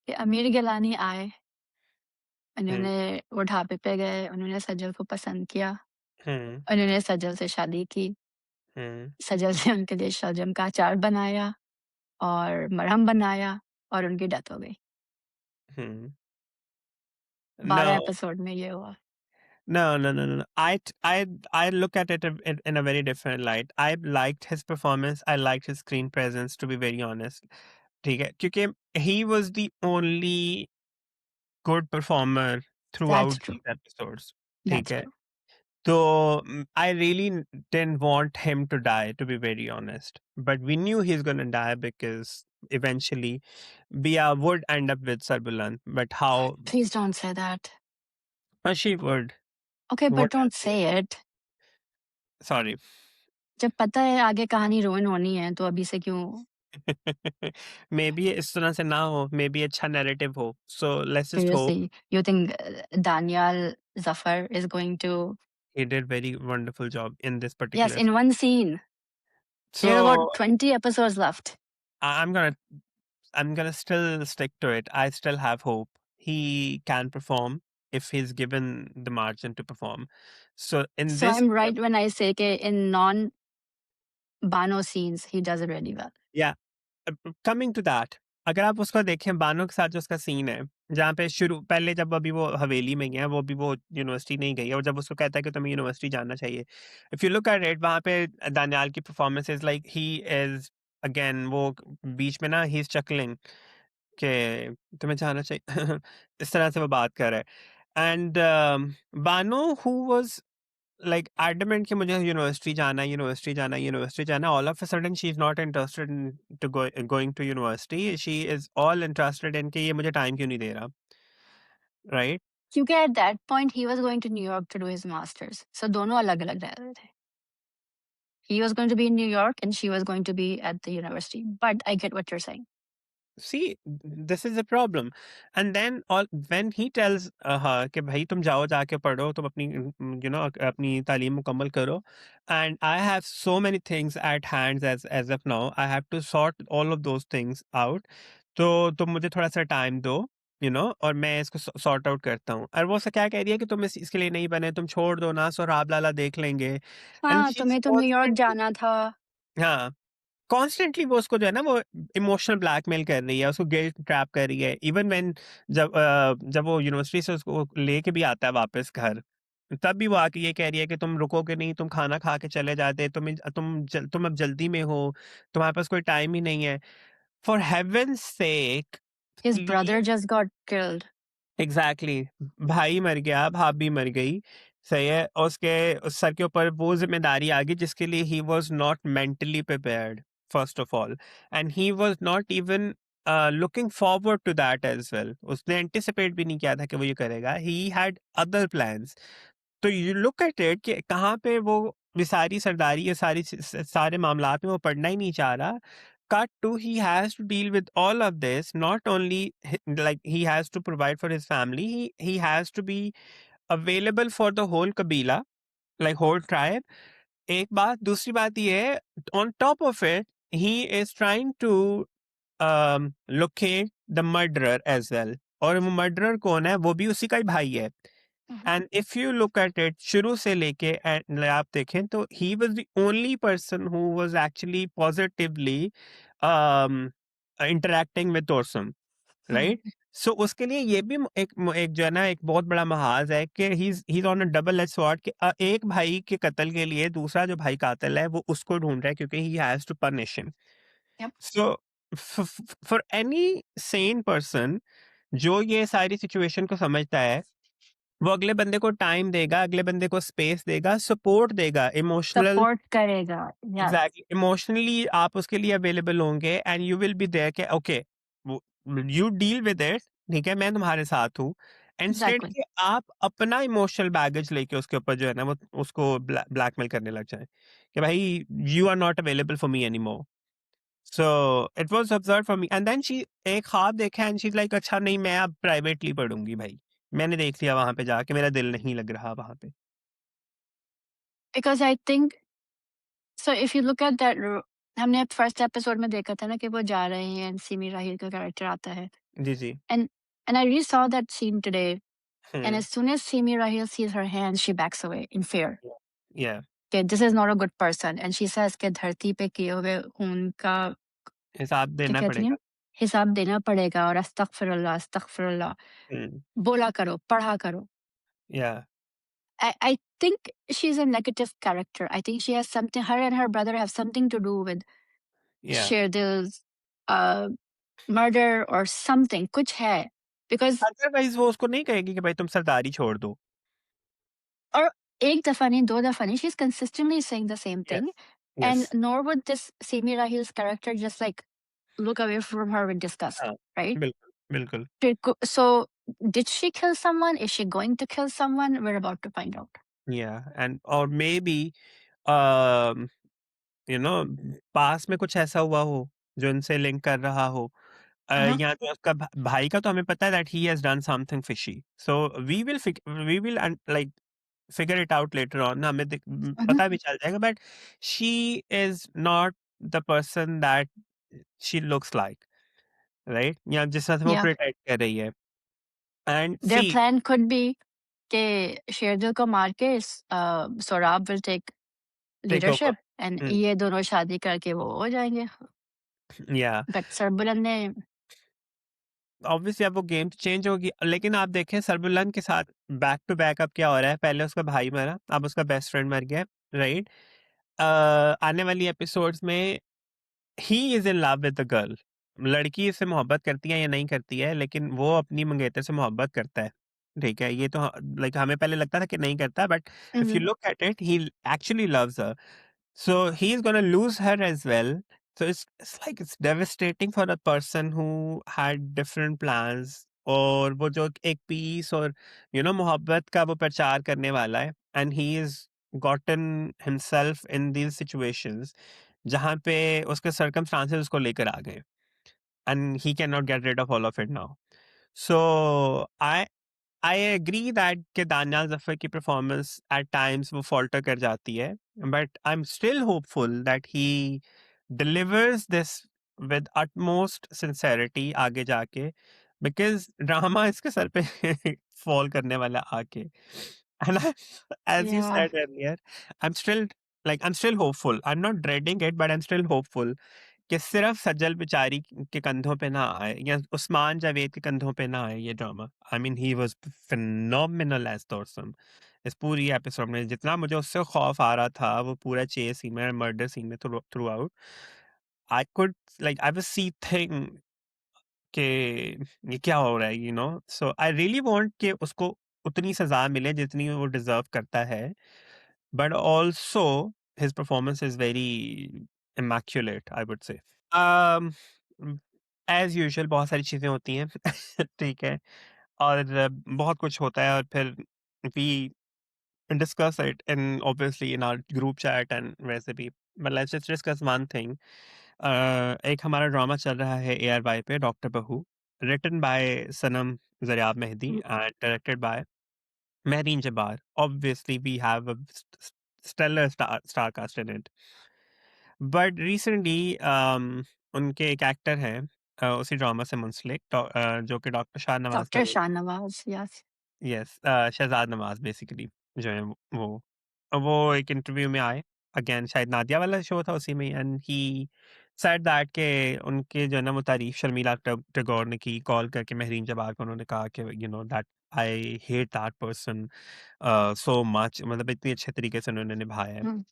कि अमीर गिलानी आए, हुँ, उन्होंने वो ढाबे पे गए, उन्होंने सजल को पसंद किया, हुँ, उन्होंने सजल से शादी की, हुँ, सजल से उनके लिए शलजम का अचार बनाया और मरहम बनाया और उनकी डेथ हो गई। हुँ. 12 No, एपिसोड में ये हुआ। no. I look at it in a very different light. I liked his performance. I liked his screen presence, to be very honest. ठीक है? क्योंकि he was the only good performer that's throughout true, these episodes. ठीक that's है? True. So I really didn't want him to die, to be very honest. But we knew he's gonna die because eventually Bia would end up with Sarbulan. But how please don't say that. she would. Okay What but don't say it. sorry. जब पता है आगे कहानी ruin होनी है तो अभी से क्यों Maybe इस तरह से ना हो, maybe अच्छा narrative हो. So let's just hope. Seriously you think Daniel Zafar is going to He did very wonderful job in this yes particular. in one scene. There are about So 20 episodes left. I'm gonna still stick to it. I still have hope. He can perform if he's given the margin to perform. So in So this, I'm right when I say that in non-Bano scenes, he does it really well. yeah, coming to that. अगर आप उसको देखें बानो के साथ जो उसका scene है जहाँ पे शुरू पहले जब अभी वो हवेली में गया वो भी वो यूनिवर्सिटी नहीं गई और जब उसको कहता है कि तुम्हें यूनिवर्सिटी जाना चाहिए. If you look at it वहाँ पे दानियाल की performance is like he is again वो बीच में ना ही इज चकलिंग कि तुम्हें जाना चाहिए इस तरह से वो बात कर रहा है. And Bano who was like adamant कि मुझे यूनिवर्सिटी जाना है, यूनिवर्सिटी जाना है, यूनिवर्सिटी जाना है. All of a sudden she is not interested in to going to university. She is all interested in कि ये मुझे टाइम क्यों नहीं दे रहा, right? क्योंकि at that point he was going to New York to do his masters, so दोनों अलग-अलग रह रहे थे. He was going to be in New York and she was going to be at the university. But I get what you're saying. See, this is a problem. And then all when he tells her कि भाई तुम जाओ जाके पढ़ो, तुम अपनी अपनी तालीम मुकम्मल करो, and I have so many things at hands as of now. I have to sort all of those things out. तो तुम मुझे थोड़ा सा टाइम दो, और मैं इसको सॉर्ट आउट करता हूँ. और वो से क्या कह रही है कि तुम इसके लिए नहीं बने, तुम छोड़ दो ना, सोराब लाला देख लेंगे. एंड हाँ, शी इज तुम्हें तो न्यूयॉर्क कॉन्स्टेंटली, जाना था. हाँ, कॉन्स्टेंटली वो उसको जो है ना वो इमोशनल ब्लैकमेल कर रही है, उसको गिल्ट ट्रैप कर रही है. इवन व्हेन जब वो यूनिवर्सिटी से उसको लेके भी आता है वापस घर, तब भी वो आके ये कह रही है कि तुम रुकोगे नहीं, तुम खाना खा के चले जाते, तुम अब जल्दी में हो, तुम्हारे पास कोई टाइम ही नहीं है. For heaven's sake, His please. brother just got killed. Exactly भाई मर गया, भाभी मर गई, सही है. और उसके उस सर के ऊपर वो जिम्मेदारी आ गई जिसके लिए he was not mentally prepared, first of all. And he was not even looking forward to that as well. उसने एंटिसिपेट भी नहीं किया था कि वो ये करेगा. He had other plans. तो यू लुक एट इट कि कहाँ पे वो ये सारी सरदारी, ये सारे मामलात में वो पढ़ना ही नहीं चाह रहा. Cut to, he has to deal with all of this. Not only like he has to provide for his family, he has to be available for the whole kabila, like whole tribe. एक बात, दूसरी बात ये है, on top of it, he is trying to locate the murderer as well. और वो murderer कौन है? वो भी उसी का ही भाई है. Mhm. And if you look at it, शुरू से लेके एंड आप देखें तो he was the only person who was actually positively interacting with Torsum, right? Mhm. So उसके लिए ये भी एक जो है ना एक बहुत बड़ा महाज है कि he is on a double edge sword कि एक भाई के कत्ल के लिए दूसरा जो भाई कातिल है वो उसको ढूंढ रहा है क्योंकि he has to punish him. Yep. So for any sane person जो ये सारी सिचुएशन को समझता है, वो अगले बंदे को टाइम देगा, अगले बंदे को स्पेस देगा, सपोर्ट देगा, इमोशनल. Support करेगा. Yes. एग्जैक्टली, इमोशनली आप उसके लिए अवेलेबल होंगे and you will be there कि okay, you deal with it, ठीक है, मैं तुम्हारे साथ हूँ. And state Exactly. कि आप अपना इमोशनल बैगेज लेके उसके ऊपर जो है ना वो उसको ब्लैकमेल करने लग जाए कि भाई you are not available for me any more. So it was observe for me and then she एक ख्वाब देखा एंड शी लाइक अच्छा नहीं, मैं अब प्राइवेटली पढ़ूंगी भाई. मैंने देख लिया वहां पे जाके, मेरा दिल नहीं लग रहा वहां पे. Because I think, so if you look at that, हमने फर्स्ट एपिसोड में देखा था ना कि वो जा रहे हैं and सिमी राहिल का कैरेक्टर आता है. जी जी. And I really saw that scene today. And hmm. as soon as Simi Rahil sees her hands, she backs away in fear. या, Okay, this is not a good person. And she says कि धरती पे किए हुए खून का हिसाब क्या देना कहती हैं, पड़ेगा. हिसाब देना पड़ेगा और अस्तगफिरुल्लाह अस्तगफिरुल्लाह हम्म. बोला करो, पढ़ा करो. या. I think she's a negative character. I think she has something, her and her brother have something to do with या. Sherdil's uh, murder or something. कुछ है. Because अदरवाइज वो उसको नहीं कहेगी कि भाई तुम सरदारी छोड़ दो. और एक दफा नहीं, दो दफा नहीं, she's consistently saying the same yes. thing. Yes. And nor would this Simi Rahil's character just like look away from her with disgust, हाँ, right? बिल्कुल बिल्कुल. So, did she kill someone? Is she going to kill someone? We're about to find out. या, and और may be you know पास में कुछ ऐसा हुआ हो जो इनसे लिंक कर रहा हो. Uh-huh. या तो उसका भाई का तो हमें पता है that he has done something fishy. So we will like figure it out later on. हमें Uh-huh. पता भी चल जाएगा. But she is not the person that she looks like, right? या जिस तरह से वो Yeah. प्रिटेंड कर रही है. And Their see, plan could be कि शेरदिल को मार के सोराब will take take over. leadership and ये दोनों शादी करके वो हो जाएंगे. या, But सरबुलंद ने ऑब्वियसली अब वो गेम चेंज होगी. लेकिन आप देखें सरबुलंद के साथ बैक टू बैक अब क्या हो रहा है. पहले उसका भाई मरा, अब उसका बेस्ट फ्रेंड मर गया, राइट? आने वाली एपिसोड्स में he is in love with the girl. लड़की इससे मोहब्बत करती है या नहीं करती है, लेकिन वो अपनी मंगेतर से मोहब्बत करता है, ठीक है? ये तो लाइक हमें पहले लगता था कि नहीं करता, but if you Mhm. Look at it, he actually loves her. So he's gonna lose her as well. So it's like it's devastating for a person who had different plans. और वो जो एक पीस और मोहब्बत का वो प्रचार करने वाला है, and he is gotten himself in these situations जहाँ पे उसके circumstances उसको लेकर आ गए, and he cannot get rid of all of it now. So I agree that कि दानियाल जफ़र की performance at times वो falter कर जाती है, but I'm still hopeful that he delivers this with utmost sincerity आगे जाके, because ड्रामा इसके sir पे fall करने वाला आके. And as you Yeah. said earlier, I'm still I'm still hopeful. I'm not dreading it, but I'm still hopeful कि सिर्फ सज्जल बिचारी के कंधों पे ना आए, या उस्मान जावेद के कंधों पे ना आए ये drama. I mean he was phenomenal as Torsum. इस पूरी एपिसोड में जितना मुझे उससे खौफ आ रहा था, वो पूरा चेस सीन में, मर्डर सीन में, throughout I could I was see thing कि ये क्या हो रहा है, सो आई रियली वांट कि उसको उतनी सजा मिले जितनी वो डिजर्व करता है, but also his performance is very immaculate, I would say. Um, as usual बहुत सारी चीज़ें होती हैं, ठीक है? और बहुत कुछ होता है, और फिर we discuss it in obviously in our group chat, and वैसे भी. But let's just discuss one thing. एक हमारा ड्रामा चल रहा है एआरवाई पे, डॉक्टर बहू, written by Sanam Zariyab Mehdi Mm. And directed by Mehreen Jabbar. Obviously, we have a stellar star cast in it. But recently उनके एक एक्टर हैं, उसी ड्रामा से मुंसलिक, जो कि डॉक्टर शाहनवाज का Dr. Role. Shahnawaz, yes. Yes, Shahzad Nawaz basically जो है वो एक इंटरव्यू में आए, अगेन शायद नादिया वाला शो था उसी में, एंड ही सेड दैट के उनके जो है ना वो तारीफ शर्मिला टैगोर ने की, कॉल करके मेहरीन जबार को उन्होंने कहा कि that I hate that person so much, मतलब इतनी अच्छे तरीके से उन्होंने निभाया है. Mm.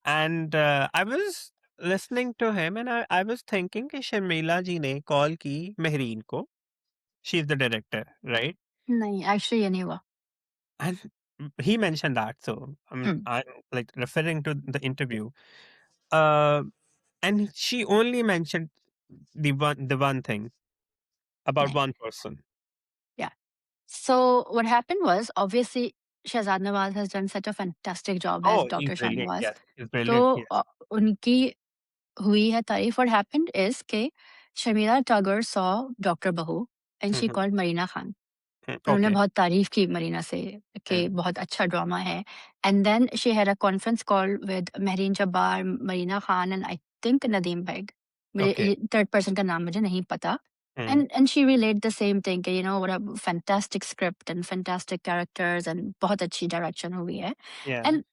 And I was listening to him, and I was thinking कि शर्मिला जी ने कॉल की मेहरीन को. She is the director, right? नहीं, एक्चुअली ये नहीं हुआ. And he mentioned that. So Mm. I'm like referring to the interview. Uh, and she only mentioned the one thing about नहीं, one person. yeah. So what happened was, obviously, Shehzad Nawaz has done such a fantastic job as Oh, he's Dr. brilliant. Shahnawaz. Yes, he's brilliant. तो Yes. उनकी हुई है तारीफ. What happened is कि Sharmila Tagore saw Dr. Bahu and she Mm-hmm. called Marina Khan. उन्होंने Okay. बहुत तारीफ की मरीना से कि Mm, बहुत अच्छा ड्रामा है. And then she had a conference call with Mehreen Jabbar, Marina Khan and I think Nadeem Baig. मुझे okay. ये थर्ड पर्सन का नाम मुझे नहीं पता. Mm, and she relate the same thing कि what a fantastic script and fantastic characters and बहुत अच्छी डायरेक्शन हुई है. yeah. And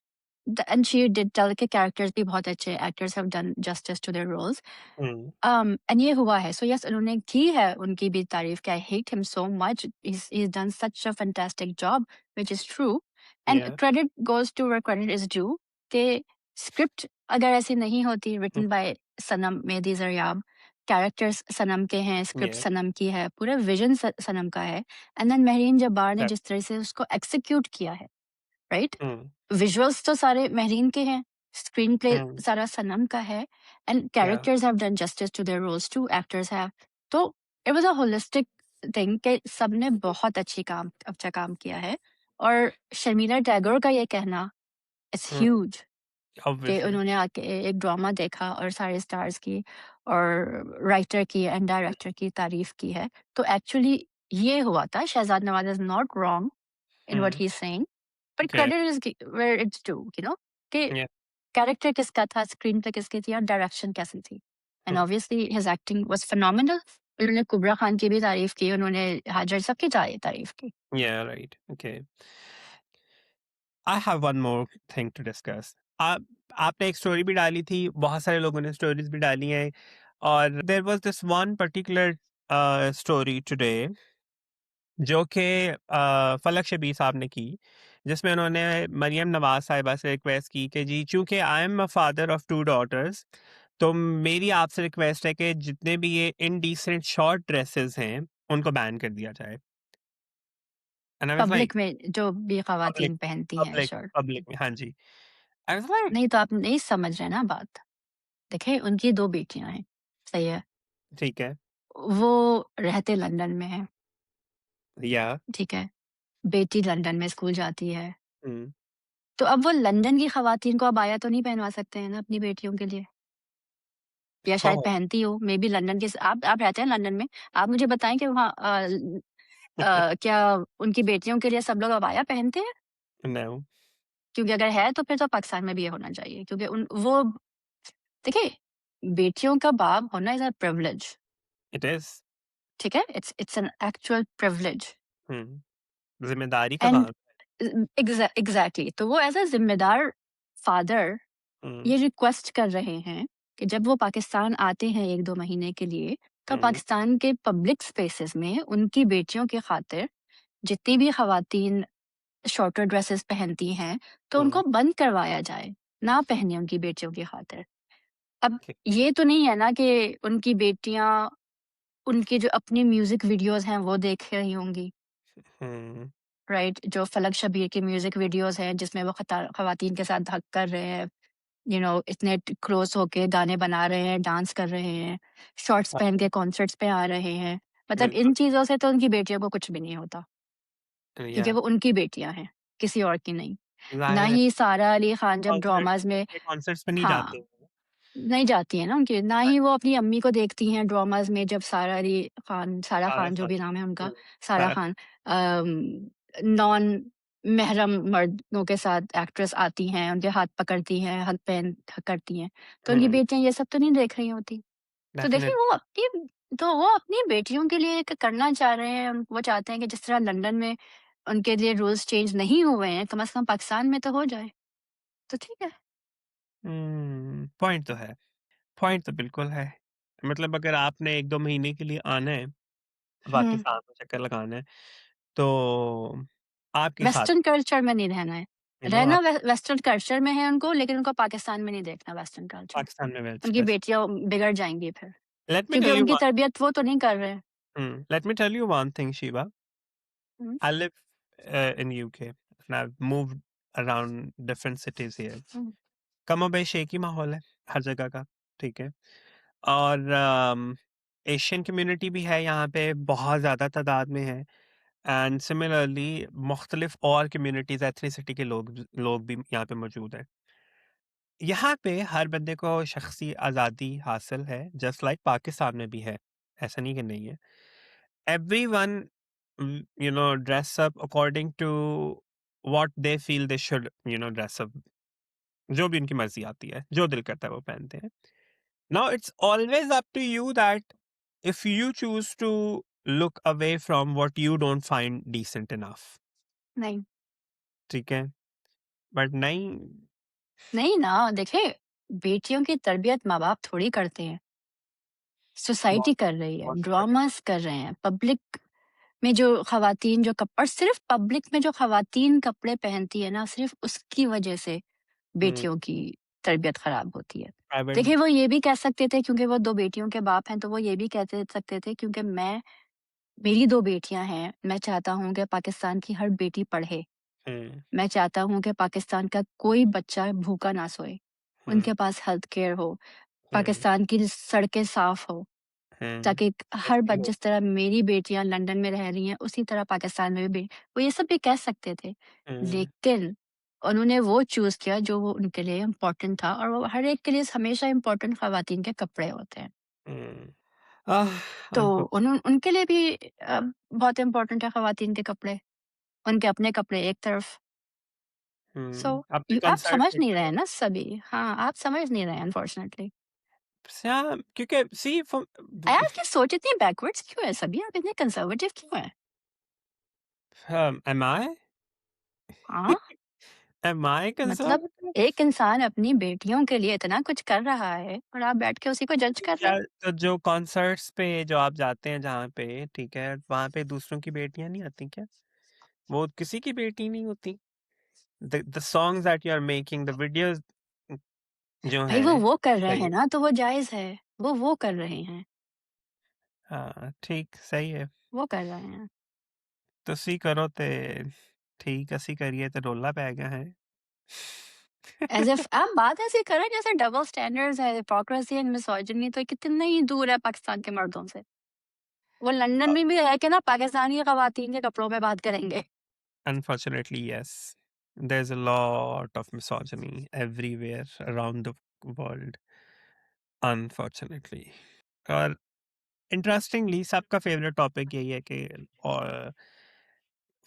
and she did tell के कैरेक्टर्स भी बहुत अच्छे, actors have done justice to their roles. Mm, and ये हुआ है. सो यस, उन्होंने की है उनकी भी तारीफ कि I hate him so much, he's done such a fantastic job, which is true. And yeah. credit goes to where credit is due. कि स्क्रिप्ट अगर ऐसी नहीं होती, Mm, written by Sanam Mehdi Zaryab, characters Sanam के हैं, स्क्रिप्ट yeah. सनम की है, पूरा विजन सनम का है, एंड देन महरीन जब्बार ने That. जिस तरह से उसको एक्सिक्यूट किया है, राइट? Mm, विजुअल्स तो सारे महरीन के हैं, स्क्रीन प्ले mm, सारा सनम का है, and yeah. Characters have done justice to their roles too, actors have. तो it was a holistic thing कि सबने बहुत अच्छा काम किया है. और शर्मिला टैगोर का ये कहना इट्स Mm, ह्यूज कि obviously. उन्होंने आके एक ड्रामा देखा और सारे स्टार्स की और राइटर की एंड डायरेक्टर की तारीफ की है. तो एक्चुअली ये हुआ था. Shahzad Nawaz is not wrong in what Mm, he's saying, but okay. credit is where it's due, कि Yeah. कैरेक्टर किसका था, स्क्रीन पे किसकी थी और डायरेक्शन कैसी थी. And Mm, obviously his acting was phenomenal. उन्होंने कुबरा खान की भी तारीफ की, उन्होंने हाजिर सबकी तारीफ की. yeah, right. Okay. I have one more thing to discuss. आप आपने एक स्टोरी भी डाली थी, बहुत सारे लोगों ने स्टोरीज भी डाली हैं, और there was this one particular story today जो कि फलक शबीर साहब ने की, जिसमें उन्होंने मरियम नवाज साहिबा से रिक्वेस्ट की कि जी चूंकि I am a father of 2 daughters, तो मेरी आपसे रिक्वेस्ट है कि जितने भी ये इनडिसेंट शॉर्ट ड्रेसेस हैं उनको बैन कर दिया जाए. And I was like public में जो भी पब्लिक ख़वातीन पहनती हैं पब्लिक शर्ट। पब्लिक में, हाँ जी। आई वाज़ लाइक नहीं तो आप नहीं समझ रहे हैं ना बात। देखिए उनकी 2 बेटियाँ हैं, सही है? ठीक है, वो रहते लंदन में हैं, या ठीक है? बेटी लंदन में स्कूल जाती है। हुँ, तो अब वो लंदन की ख़वातीन को अबाया तो नहीं पहनवा सकते हैं ना अपनी बेटियों के लिए, या शायद ओह! पहनती हो, मेबी लंदन के स आप रहते हैं लंदन में, आप मुझे बताएँ कि वहाँ क्या उनकी बेटियों के लिए सब लोग अबाया पहनते हैं? नो, क्योंकि अगर है तो फिर तो पाकिस्तान में भी ये होना चाहिए क्योंकि उन वो देखिए, बेटियों का बाप होना is a privilege, it is ठीक है? इट्स एन एक्चुअल प्रिविलेज हुँ, ज़िम्मेदारी का एंड भाग एग्ज़ैक्टली तो वो एज़ अ ज़िम्मेदार फादर हुँ, ये रिक्वेस्ट कर रहे हैं कि जब वो पाकिस्तान आते हैं 1-2 महीने के लिए, तो हुँ, पाकिस्तान के पब्लिक स्पेसेस में उनकी बेटियों की खातिर जितनी भी ख़वातीन शॉर्टर ड्रेसेस पहनती हैं, तो हुँ, उनको बंद करवाया जाए, ना पहने उनकी बेटियों की खातिर। अब ओके, ये तो नहीं है ना कि उनकी बेटियाँ उनकी जो अपनी म्यूज़िक वीडियोज़ हैं, वो देख रही होंगी, हुँ, राइट? जो फलक शबीर की म्यूज़िक वीडियोज़ हैं, जिसमें वो ख़वातीन के साथ हग कर रहे हैं, इतने क्लोज होके गाने बना रहे हैं, डांस कर रहे हैं, शॉर्ट्स हाँ, पहन के कॉन्सर्ट्स पे आ रहे हैं। मतलब बिल्कुल, इन चीज़ों से तो उनकी बेटियों को कुछ भी नहीं होता, क्योंकि या वो उनकी बेटियाँ हैं, किसी और की नहीं। ना ज़ाहिर है ही सारा अली खान जब कॉन्सर्ट ड्रामाज़ में ये कॉन्सर्ट्स में नहीं हाँ, जाते हैं। नहीं जाती हैं ना उनकी, ना ही वो अपनी अम्मी को देखती हैं ड्रामाज़ में जब सारा सारा खान जो खान भी नाम है उनका, हुँ, सारा सारा खान नॉन महरम मर्दों के साथ एक्ट्रेस आती हैं, उनके हाथ पकड़ती हैं, हग करती हैं। तो उनकी हुँ, बेटियाँ ये सब तो नहीं देख रही होती। तो देखिए डेफ़िनेटली वो अपनी बेटियों के लिए एक करना चाह रहे हैं, वो चाहते हैं कि जिस तरह लंदन में उनके लिए रूल्स चेंज नहीं हुए हैं, कम से कम पाकिस्तान में तो हो जाए, तो ठीक है। पॉइंट तो है, पॉइंट तो बिल्कुल है। मतलब अगर आपने 1-2 महीने के लिए आना है, हुँ। पाकिस्तान में चक्कर लगाना है, तो आपके साथ वेस्टर्न कल्चर में नहीं रहना है। आप रहना वेस्टर्न कल्चर में है उनको, लेकिन उनको पाकिस्तान में नहीं देखना वेस्टर्न कल्चर। पाकिस्तान में उनकी बेस्ट बेटियाँ बिगड़ जाएँगी फिर, लेट मी क्योंकि टेल यू उनकी वन तरबियत वो तो नहीं कर रहे हैं। Let me tell you one thing Shiva, hmm, I live in UK and I've moved around different cities here. Hmm, कमोबेश एक ही माहौल है हर जगह का, ठीक है? और एशियन कम्युनिटी भी है यहाँ पे, बहुत ज़्यादा तादाद में है एंड सिमिलरली मुख्तलिफ और कम्युनिटीज़ एथनिसिटी के लोग भी यहाँ पे मौजूद हैं। यहाँ पे हर बंदे को शख्सी आज़ादी हासिल है, जस्ट लाइक पाकिस्तान में भी है, ऐसा नहीं कि नहीं है। Everyone dress up according to what they feel they should dress up, जो भी उनकी मर्ज़ी आती है, जो दिल करता है वो पहनते हैं। Now it's always up to you that if you choose to look away from what you don't find decent enough, नहीं, ठीक है? बट नहीं नहीं ना, देखिए बेटियों की तरबियत माँ-बाप थोड़ी करते हैं, सोसाइटी बहुत कर रही है, बहुत करते ड्रामास कर रहे हैं, पब्लिक में जो खवातीन जो कप और सिर्फ़ पब्लिक में जो खवातीन कपड़े पहनती है ना, सिर्फ़ उसकी वजह से हुँ, बेटियों की तरबियत खराब होती है। प्राइवेट देखिए, वो ये भी कह सकते थे क्योंकि वो 2 बेटियों के बाप हैं, तो वो ये भी कहते सकते थे क्योंकि मेरी 2 बेटियाँ हैं, मैं चाहता हूँ कि पाकिस्तान की हर बेटी पढ़े। हुँ, मैं चाहता हूँ कि पाकिस्तान का कोई बच्चा भूखा ना सोए, हुँ, उनके पास हेल्थ केयर हो, हुँ, पाकिस्तान की सड़कें साफ हो, हुँ, ताकि हर सेफ्टी हो। जिस तरह मेरी बेटियाँ लंदन में रह रही हैं, उसी तरह पाकिस्तान में भी वो ये सब भी कह सकते थे। हुँ, लेकिन उन्होंने वो चूज़ किया जो वो उनके लिए इम्पोर्टेंट था और वो हर एक के लिए हमेशा इम्पोर्टेंट ख़वातीन के कपड़े होते हैं। हुँ। तो अनफॉर्चुनेट उनके लिए भी बहुत इम्पोर्टेंट है ख़वातीन के कपड़े, उनके अपने कपड़े एक तरफ। सो आपने यू आप कंसर्ट समझ नहीं देखा रहे है? हैं ना सभी। हाँ, आप समझ नहीं रहे हैं अनफॉर्चुनेटली। क्योंकि सी फ आपकी सोच इतनी बैकवर्ड्स क्यों है सभी? आप इतने कंज़र्वेटिव क्यों हैं? एम आई? हाँ, एम आई मतलब कंसर्वेटिव? एक इंसान अपनी बेटियों के लिए इतना कुछ कर रहा है और आप बैठ के उसी को जज कर रहे क्या हैं। तो जो कॉन्सर्ट्स पे जो आप जाते हैं जहाँ पे, ठीक है, वहाँ पे दूसरों की बेटियाँ नहीं आती क्या? वो किसी की बेटी नहीं होती। The songs that you are making, the videos जो भई हैं वो कर रहे सही हैं है। ना तो वो जायज़ है। वो कर रहे हैं, हाँ, ठीक, सही है। वो कर रहे हैं। ਤੁਸੀਂ ਕਰੋ ਤੇ ਠੀਕ, ਅਸੀਂ ਕਰੀਏ ਤੇ ਰੌਲਾ ਪੈ ਗਿਆ ਹੈ। एज़ इफ आप बात ऐसे कर रहे हैं जैसे डबल स्टैंडर्ड्स है, हिपोक्रेसी एंड मिसोजिनी तो कितने ही दूर है पाकिस्तान के मर्दों से। वो लंदन में भी है कि ना पाकिस्तानी ख़वातीन के कपड़ों पे बात करेंगे। Unfortunately, yes. There's a lot of misogyny everywhere around the world, unfortunately. और इंटरेस्टिंगली सबका फेवरेट टॉपिक यही है कि और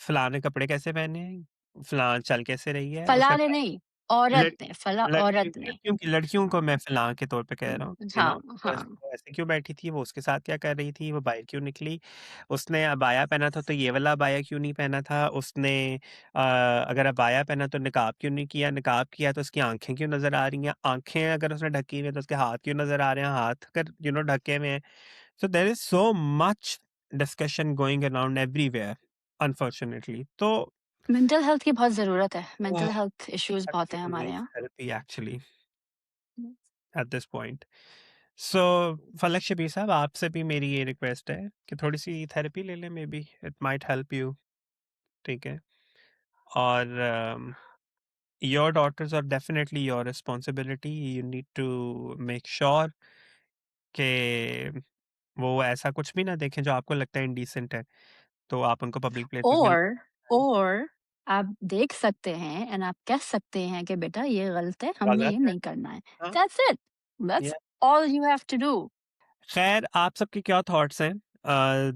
फलाँ ने कपड़े कैसे पहने हैं, फलाँ चल कैसे रही है, उसका फलाँ ने नहीं, औरत लड़ ने, फला लड़कियों औरत ने। लड़कियों को मैं फलाँ के तौर पे कह रहा हूँ, हाँ, हाँ। वो ऐसे क्यों बैठी थी, वो उसके साथ क्या कर रही थी, वो बाहर क्यों निकली, उसने अबाया पहना था तो ये वाला अबाया क्यों नहीं पहना था, उसने अगर अबाया पहना तो निकाब क्यों नहीं किया, निकाब किया तो उसकी आँखें क्यों नज़र आ रही हैं, आँखें अगर उसने ढकी हुई है तो उसके हाथ क्यों नज़र आ रहे हैं, हाथ अगर ढके हुए हैं। So there is so much discussion going around everywhere unfortunately. तो मेंटल हेल्थ की बहुत ज़रूरत है, ओह! मेंटल हेल्थ इश्यूज़ बहुत हैं एक्चुअली हमारे नीड्स यहाँ। Therapy actually at this point. So Falak Shabbir साहब, आपसे भी मेरी ये रिक्वेस्ट है कि थोड़ी-सी थेरेपी ले लें, maybe it might help you, ठीक है? और your daughters are definitely your responsibility, you need to make sure कि वो ऐसा कुछ भी ना देखें जो आपको लगता है इंडीसेंट है, तो आप उनको पब्लिक प्लेसेस में और और आप देख सकते हैं एंड आप कह सकते हैं कि बेटा ये गलत है, हमने इजाज़त ये है। नहीं करना है। हाँ, that's it. That's yeah all you have to do. खैर आप सबके क्या थॉट्स हैं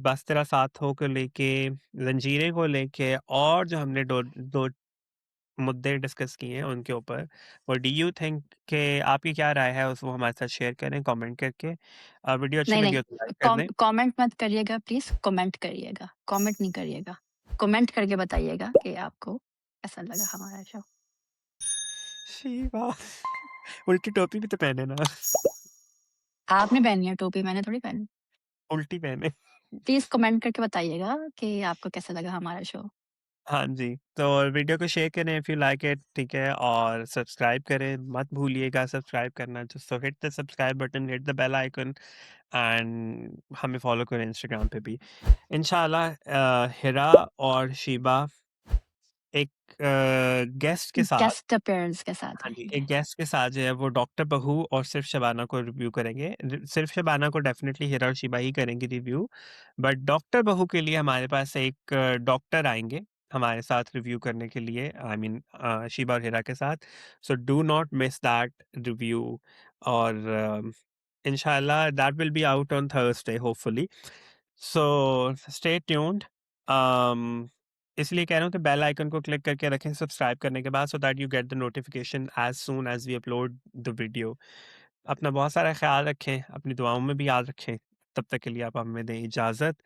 बस तेरा साथ हो को लेके, ज़ंजीरें को लेके और जो हमने दो 2 मुद्दे डिस्कस किए हैं उनके ऊपर, व्हाट डू यू थिंक कि आपकी क्या राय है उस वो हमारे साथ शेयर करें कमेंट करके। वीडियो अच्छी नहीं, लगी नहीं, हो तो लाइक कर दें। कमेंट मत करिएगा प्लीज़, कमेंट करिएगा। कमेंट नहीं करिएगा। कमेंट करके बताइएगा कि आपको कैसा लगा हमारा शो। शिवा उल्टी टोपी भी तो पहने ना। आपने पहनी है टोपी, मैंने थोड़ी पहनी। उल्टी पहने। प्लीज़ कमेंट करके बताइएगा कि आपको कैसा लगा हमारा शो। हाँ जी, तो वीडियो को शेयर करें इफ यू लाइक इट, ठीक है? और सब्सक्राइब करें, मत भूलिएगा सब्सक्राइब करना। Just so hit the subscribe button, hit the bell icon and हमें फॉलो करें इंस्टाग्राम पे भी। इंशाल्लाह हिरा और शीबा एक गेस्ट के साथ, गेस्ट अपीयरेंस के साथ हाँ जी, रहेंगे। एक गेस्ट के साथ जो है वो डॉक्टर बहू और सिर्फ़ शबाना को रिव्यू करेंगे। सिर्फ़ शबाना को डेफ़िनेटली हिरा और शिबा ही करेंगी रिव्यू, बट डॉक्टर बहू के लिए हमारे पास एक डॉक्टर आएँगे, हमारे साथ रिव्यू करने के लिए, आई मीन शिबा और हिरा के साथ। So do not miss that review और इंशाल्लाह that will be out on Thursday hopefully. So stay tuned. Um इसलिए कह रहा हूँ कि बेल आइकन को क्लिक करके रखें सब्सक्राइब करने के बाद, so that you get the notification as soon as we upload the video. अपना बहुत सारा ख्याल रखें, अपनी दुआओं में भी याद रखें। तब तक के लिए आप हमें दें इजाज़त।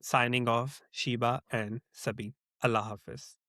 साइनिंग ऑफ शीबा एंड सबी। अल्लाह हाफ़िज़।